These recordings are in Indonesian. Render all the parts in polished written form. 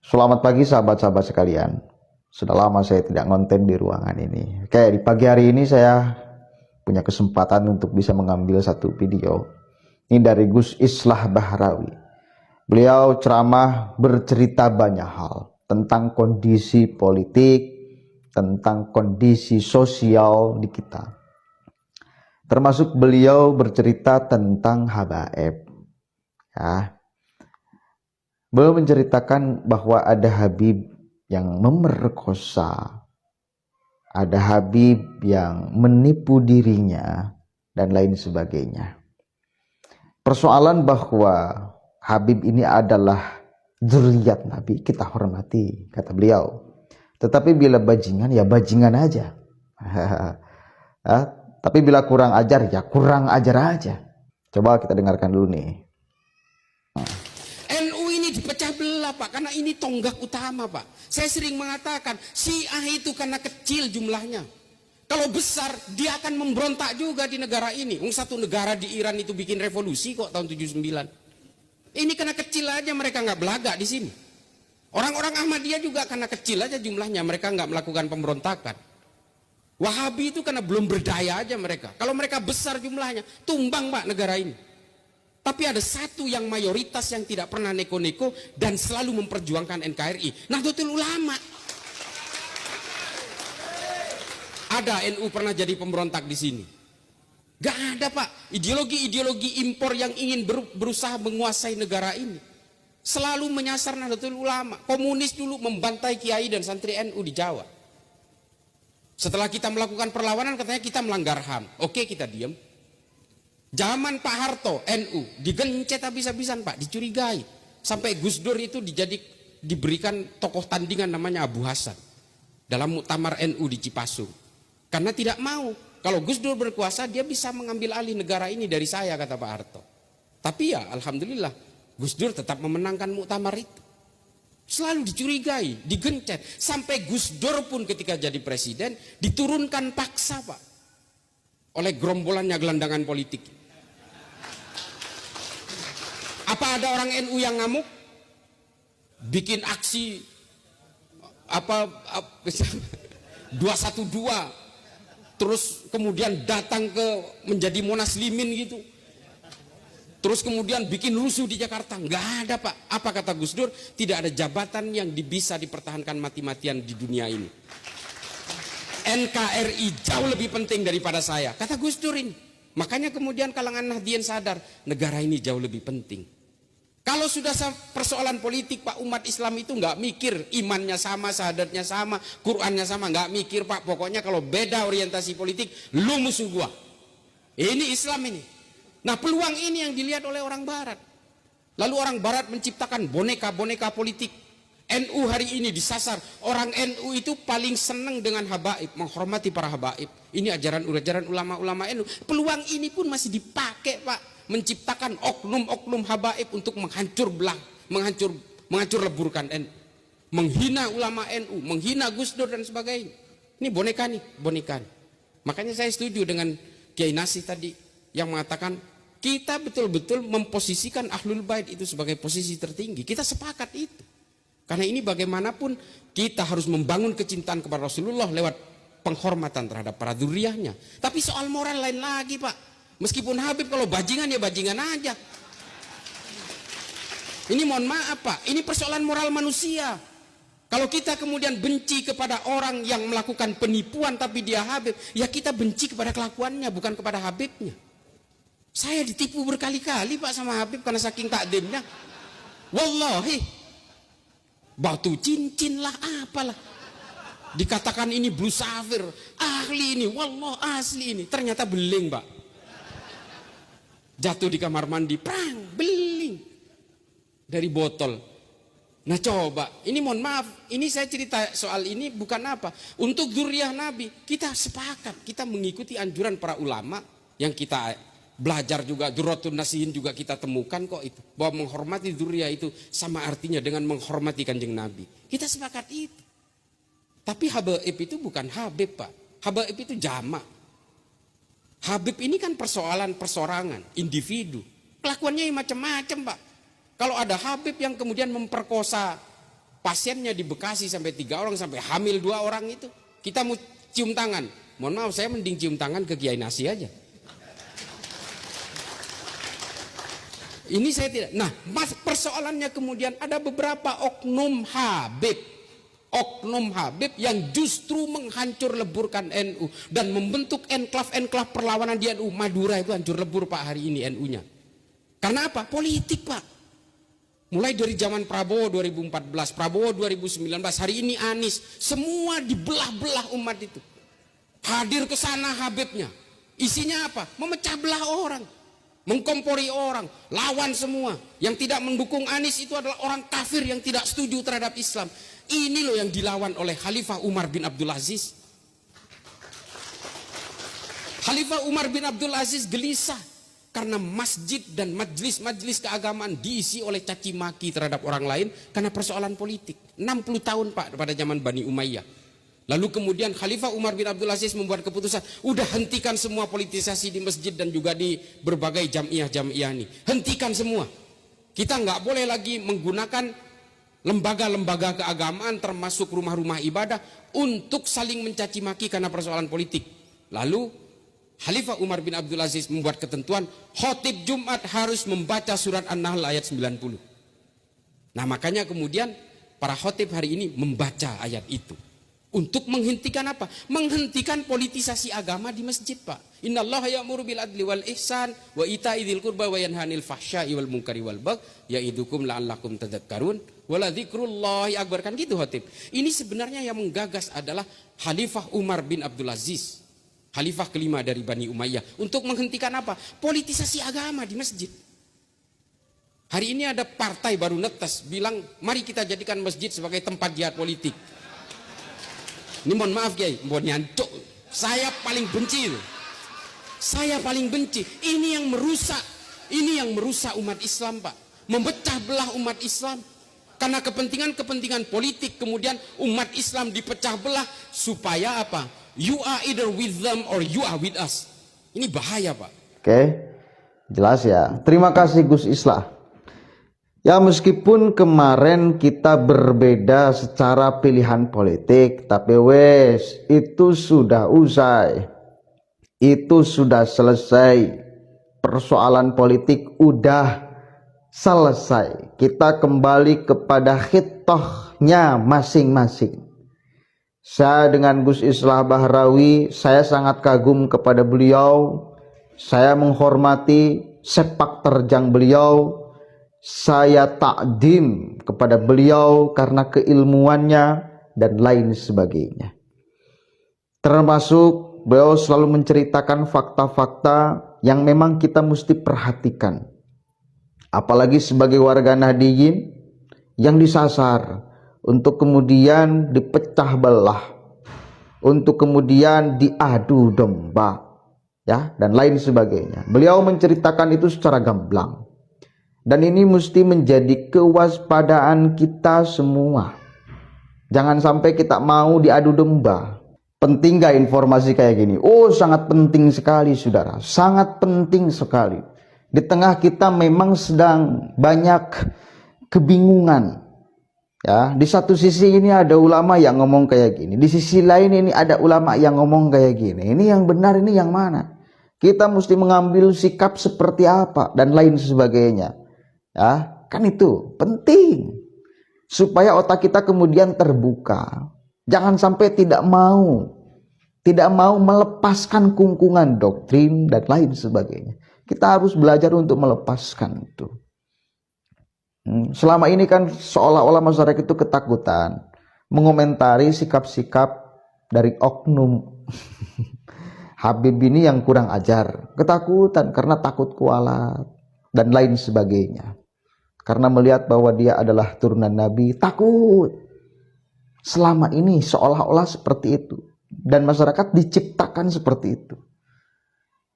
Selamat pagi sahabat-sahabat sekalian. Sudah lama saya tidak ngonten di ruangan ini. Oke, di pagi hari ini saya punya kesempatan untuk bisa mengambil satu video. Ini dari Gus Islah Bahrawi. Beliau ceramah bercerita banyak hal tentang kondisi politik, tentang kondisi sosial di kita. Termasuk beliau bercerita tentang habaib. Ya. Beliau menceritakan bahwa ada Habib yang memerkosa, ada Habib yang menipu dirinya, dan lain sebagainya. Persoalan bahwa Habib ini adalah zuriat Nabi, kita hormati, kata beliau. Tetapi bila bajingan, ya bajingan aja. Tapi bila kurang ajar, ya kurang ajar aja. Coba kita dengarkan dulu nih. Dipecah belah, Pak, karena ini tonggak utama, Pak. Saya sering mengatakan Syiah itu karena kecil jumlahnya. Kalau besar dia akan memberontak juga di negara ini. Satu negara di Iran itu bikin revolusi kok tahun 79. Ini karena kecil aja mereka nggak belagak di sini. Orang-orang Ahmadiyah juga karena kecil aja jumlahnya mereka nggak melakukan pemberontakan. Wahabi itu karena belum berdaya aja mereka. Kalau mereka besar jumlahnya, tumbang, Pak, negara ini. Tapi ada satu yang mayoritas yang tidak pernah neko-neko dan selalu memperjuangkan NKRI. Nahdlatul Ulama. Ada NU pernah jadi pemberontak di sini? Gak ada, Pak. Ideologi-ideologi impor yang ingin berusaha menguasai negara ini selalu menyasar Nahdlatul Ulama. Komunis dulu membantai kiai dan santri NU di Jawa. Setelah kita melakukan perlawanan katanya kita melanggar HAM. Oke, kita diam. Zaman Pak Harto, NU, digencet habis-habisan, Pak, dicurigai. Sampai Gus Dur itu diberikan tokoh tandingan namanya Abu Hasan dalam muktamar NU di Cipasung. Karena tidak mau, kalau Gus Dur berkuasa, dia bisa mengambil alih negara ini dari saya, kata Pak Harto. Tapi ya, alhamdulillah, Gus Dur tetap memenangkan muktamar itu. Selalu dicurigai, digencet. Sampai Gus Dur pun ketika jadi presiden, diturunkan paksa, Pak, oleh gerombolannya gelandangan politik. Apa ada orang NU yang ngamuk? Bikin aksi 212, terus kemudian datang ke menjadi Monaslimin gitu. Terus kemudian bikin rusuh di Jakarta. Nggak ada, Pak. Apa kata Gus Dur? Tidak ada jabatan yang bisa dipertahankan mati-matian di dunia ini. NKRI jauh lebih penting daripada saya, kata Gus Dur ini. Makanya kemudian kalangan Nahdien sadar, negara ini jauh lebih penting. Kalau sudah persoalan politik, Pak, umat Islam itu nggak mikir imannya sama, syahadatnya sama, Qurannya sama, nggak mikir, Pak. Pokoknya kalau beda orientasi politik, lu musuh gua. Ini Islam ini. Nah, peluang ini yang dilihat oleh orang Barat. Lalu orang Barat menciptakan boneka-boneka politik. NU hari ini disasar. Orang NU itu paling senang dengan habaib, menghormati para habaib. Ini ajaran ulama-ulama NU. Peluang ini pun masih dipakai, Pak, menciptakan oknum-oknum habaib untuk menghancur leburkan NU. Menghina ulama NU, menghina Gus Dur dan sebagainya. Ini boneka nih, boneka. Makanya saya setuju dengan Kiai Nasih tadi yang mengatakan kita betul-betul memposisikan Ahlul Bait itu sebagai posisi tertinggi. Kita sepakat itu. Karena ini bagaimanapun kita harus membangun kecintaan kepada Rasulullah lewat penghormatan terhadap para dzurriyyahnya. Tapi soal moral lain lagi, Pak. Meskipun Habib kalau bajingan ya bajingan aja. Ini mohon maaf, Pak, ini persoalan moral manusia. Kalau kita kemudian benci kepada orang yang melakukan penipuan tapi dia Habib, ya kita benci kepada kelakuannya, bukan kepada Habibnya. Saya ditipu berkali-kali, Pak, sama Habib karena saking takdimnya. Wallahi, batu cincin lah, apalah. Dikatakan ini blue safir, ahli ini, wallah asli ini. Ternyata beling, Pak. Jatuh di kamar mandi, prang, beling. Dari botol. Nah coba, ini mohon maaf, ini saya cerita soal ini bukan apa. Untuk dzurriyyah Nabi, kita sepakat, kita mengikuti anjuran para ulama yang kita belajar juga, Durratun Nasihin juga kita temukan kok itu. Bahwa menghormati dzurriyyah itu sama artinya dengan menghormati Kanjeng Nabi. Kita sepakat itu. Tapi habaib itu bukan habib, Pak. Habaib itu jamak. Habib ini kan persoalan persorangan, individu. Kelakuannya macam-macam, Pak. Kalau ada habib yang kemudian memperkosa pasiennya di Bekasi sampai 3 orang, sampai hamil 2 orang itu. Kita mau cium tangan. Mohon maaf, saya mending cium tangan ke Kiai Nasi aja. Ini saya tidak. Nah, persoalannya kemudian ada beberapa oknum Habib yang justru menghancur leburkan NU dan membentuk enklav-enklav perlawanan di NU. Madura itu hancur lebur Pak hari ini NU-nya. Karena apa? Politik Pak. Mulai dari zaman Prabowo 2014, Prabowo 2019, hari ini Anies, semua dibelah-belah umat itu. Hadir ke sana Habibnya. Isinya apa? Memecah belah orang, mengkompori orang, lawan semua. Yang tidak mendukung Anies itu adalah orang kafir yang tidak setuju terhadap Islam. Ini loh yang dilawan oleh Khalifah Umar bin Abdul Aziz. Khalifah Umar bin Abdul Aziz gelisah karena masjid dan majelis-majelis keagamaan diisi oleh caci maki terhadap orang lain karena persoalan politik. 60 tahun Pak pada zaman Bani Umayyah. Lalu kemudian Khalifah Umar bin Abdul Aziz membuat keputusan, udah hentikan semua politisasi di masjid dan juga di berbagai jamiah-jamiah ini. Hentikan semua. Kita nggak boleh lagi menggunakan lembaga-lembaga keagamaan termasuk rumah-rumah ibadah untuk saling mencaci maki karena persoalan politik. Lalu Khalifah Umar bin Abdul Aziz membuat ketentuan khotib Jumat harus membaca surat An-Nahl ayat 90. Nah makanya kemudian para khotib hari ini membaca ayat itu. Untuk menghentikan apa? Menghentikan politisasi agama di masjid Pak. Innallaha ya'muru bil adli wal ihsan wa ita'i dzil qurba wa yanha 'anil fahsya'i wal munkari wal baghi ya'idukum la'allakum tadhakkarun wa la dzikrullahi akbar. Kan gitu khotib. Ini sebenarnya yang menggagas adalah Khalifah Umar bin Abdul Aziz. Khalifah kelima dari Bani Umayyah. Untuk menghentikan apa? Politisasi agama di masjid. Hari ini ada partai baru netes bilang mari kita jadikan masjid sebagai tempat jihad politik. Ini mohon maaf Kiai, mohon nyancuk. Saya paling benci itu. Saya paling benci. Ini yang merusak umat Islam Pak. Memecah belah umat Islam. Karena kepentingan-kepentingan politik kemudian umat Islam dipecah belah supaya apa? You are either with them or you are with us. Ini bahaya Pak. Oke, jelas ya. Terima kasih Gus Islah. Ya meskipun kemarin kita berbeda secara pilihan politik, tapi wes itu sudah usai. Itu sudah selesai. Persoalan politik udah selesai. Kita kembali kepada khitohnya masing-masing. Saya dengan Gus Islah Bahrawi, saya sangat kagum kepada beliau. Saya menghormati sepak terjang beliau. Saya takdim kepada beliau karena keilmuannya dan lain sebagainya. Termasuk beliau selalu menceritakan fakta-fakta yang memang kita mesti perhatikan. Apalagi sebagai warga Nahdliyin yang disasar untuk kemudian dipecah belah, untuk kemudian diadu domba, ya, dan lain sebagainya. Beliau menceritakan itu secara gamblang. Dan ini mesti menjadi kewaspadaan kita semua. Jangan sampai kita mau diadu domba. Penting gak informasi kayak gini? Oh, sangat penting sekali, saudara. Sangat penting sekali. Di tengah kita memang sedang banyak kebingungan. Ya, di satu sisi ini ada ulama yang ngomong kayak gini, di sisi lain ini ada ulama yang ngomong kayak gini. Ini yang benar, ini yang mana? Kita mesti mengambil sikap seperti apa dan lain sebagainya. Ya, kan itu penting supaya otak kita kemudian terbuka. Jangan sampai tidak mau melepaskan kungkungan doktrin dan lain sebagainya. Kita harus belajar untuk melepaskan itu. Selama ini kan seolah-olah masyarakat itu ketakutan mengomentari sikap-sikap dari oknum Habib ini yang kurang ajar. Ketakutan karena takut kualat dan lain sebagainya. Karena melihat bahwa dia adalah turunan Nabi, takut. Selama ini seolah-olah seperti itu. Dan masyarakat diciptakan seperti itu.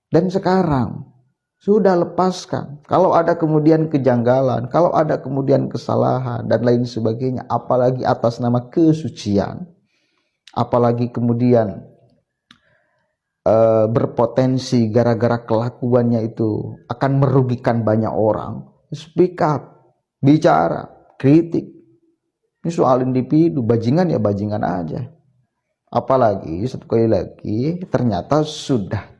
Dan sekarang sudah lepaskan. Kalau ada kemudian kejanggalan, kalau ada kemudian kesalahan dan lain sebagainya, apalagi atas nama kesucian, apalagi kemudian berpotensi gara-gara kelakuannya itu akan merugikan banyak orang, speak up, bicara, kritik. Ini soal individu, bajingan ya bajingan aja. Apalagi sekali lagi ternyata sudah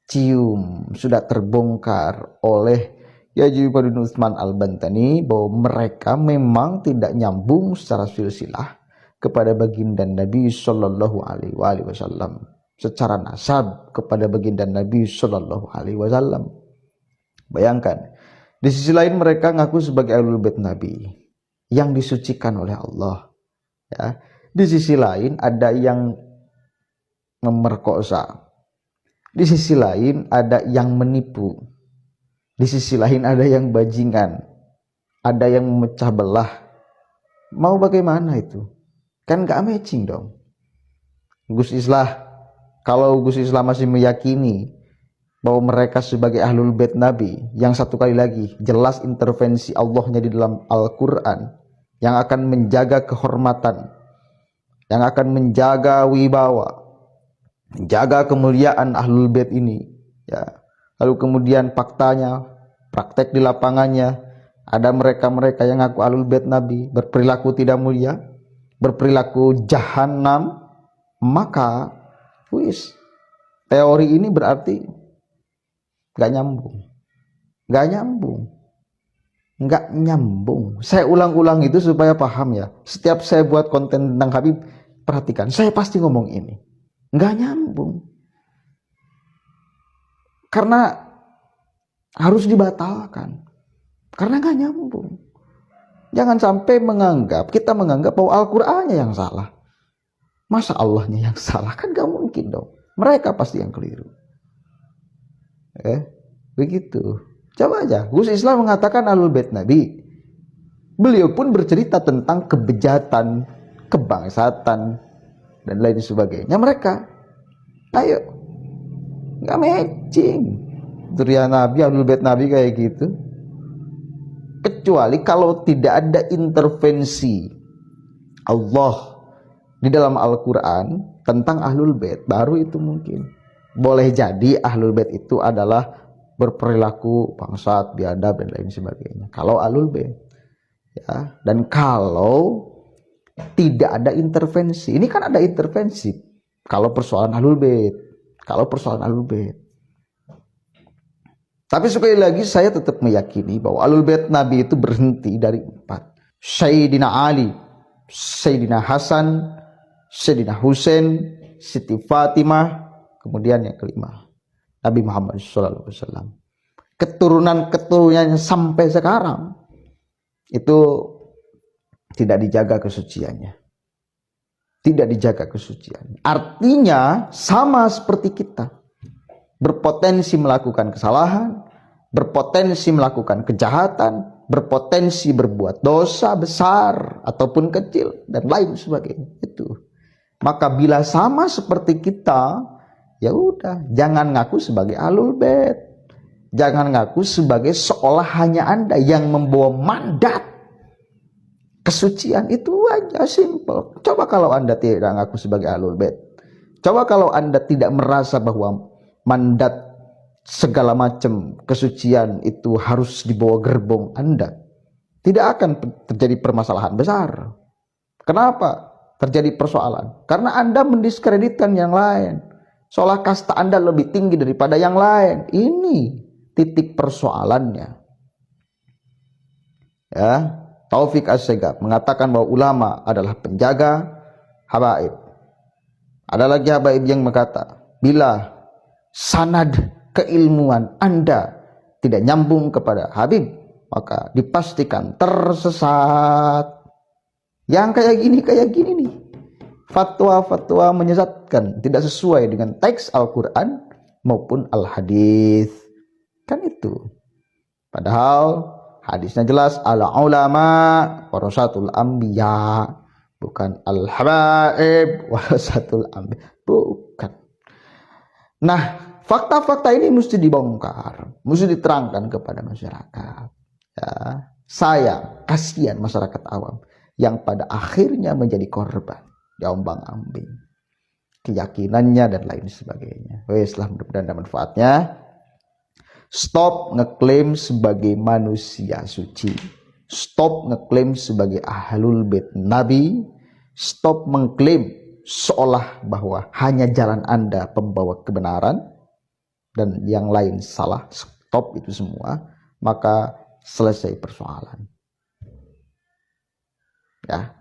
tercium, sudah terbongkar oleh Yaji bin Utsman Al-Bantani bahwa mereka memang tidak nyambung secara silsilah kepada baginda Nabi Shallallahu Alaihi Wasallam, secara nasab kepada baginda Nabi Shallallahu Alaihi Wasallam. Bayangkan, di sisi lain mereka ngaku sebagai ahlul bait Nabi yang disucikan oleh Allah. Ya. Di sisi lain ada yang memerkosa. Di sisi lain ada yang menipu. Di sisi lain ada yang bajingan. Ada yang memecah belah. Mau bagaimana itu? Kan gak matching dong. Kalau Gus Islam masih meyakini bahwa mereka sebagai ahlul bait Nabi, yang satu kali lagi jelas intervensi Allahnya di dalam Al-Quran, yang akan menjaga kehormatan, yang akan menjaga wibawa, menjaga kemuliaan ahlul bait ini, ya. Lalu kemudian faktanya, praktek di lapangannya, ada mereka-mereka yang ngaku ahlul bait Nabi berperilaku tidak mulia, berperilaku jahanam, maka teori ini berarti gak nyambung. Saya ulang-ulang itu supaya paham ya. Setiap saya buat konten tentang Habib, perhatikan, saya pasti ngomong ini. Gak nyambung. Karena harus dibatalkan. Karena gak nyambung. Jangan sampai kita menganggap bahwa Al-Qur'annya yang salah. Masa Allahnya yang salah? Kan gak mungkin dong. Mereka pasti yang keliru. Begitu. Coba aja, Gus Islam mengatakan ahlul bait Nabi. Beliau pun bercerita tentang kebejatan, kebangsatan, dan lain sebagainya mereka. Ayo, nggak matching. Durian Nabi, ahlul bait Nabi kayak gitu. Kecuali kalau tidak ada intervensi Allah di dalam Al-Quran tentang ahlul bait, baru itu mungkin. Boleh jadi ahlul bait itu adalah berperilaku bangsat, biadab dan lain sebagainya. Kalau ahlul bait, ya. Dan kalau tidak ada intervensi, ini kan ada intervensi. Kalau persoalan ahlul bait, Tapi sekali lagi saya tetap meyakini bahwa ahlul bait Nabi itu berhenti dari 4. Sayyidina Ali, Sayyidina Hasan, Sayyidina Husain, Siti Fatimah, kemudian yang kelima Nabi Muhammad SAW. Keturunan-keturunannya sampai sekarang itu tidak dijaga kesuciannya. Artinya sama seperti kita. Berpotensi melakukan kesalahan, berpotensi melakukan kejahatan, berpotensi berbuat dosa besar ataupun kecil dan lain sebagainya. Itu. Maka bila sama seperti kita, ya udah, jangan ngaku sebagai ahlul bait. Jangan ngaku sebagai seolah hanya Anda yang membawa mandat kesucian. Itu aja, simple. Coba kalau Anda tidak ngaku sebagai ahlul bait. Coba kalau Anda tidak merasa bahwa mandat segala macam kesucian itu harus dibawa gerbong Anda, tidak akan terjadi permasalahan besar. Kenapa terjadi persoalan? Karena Anda mendiskreditkan yang lain. Seolah kasta Anda lebih tinggi daripada yang lain. Ini titik persoalannya. Ya, Taufik As-Segaf mengatakan bahwa ulama adalah penjaga habaib. Ada lagi habaib yang berkata, bila sanad keilmuan Anda tidak nyambung kepada Habib, maka dipastikan tersesat. Yang kayak gini nih, fatwa-fatwa menyesatkan, tidak sesuai dengan teks Al-Quran maupun Al-Hadis. Kan itu. Padahal hadisnya jelas, al-ulama warasatul anbiya, bukan al-habaib warasatul anbiya. Bukan. Nah, fakta-fakta ini mesti dibongkar, mesti diterangkan kepada masyarakat. Ya, sayang, kasihan masyarakat awam yang pada akhirnya menjadi korban diombang-ambing keyakinannya dan lain sebagainya. Weslah, mudah-mudahan ada manfaatnya. Stop ngeklaim sebagai manusia suci. Stop ngeklaim sebagai ahlul bait Nabi. Stop mengklaim seolah bahwa hanya jalan Anda pembawa kebenaran dan yang lain salah. Stop itu semua, maka selesai persoalan. Ya.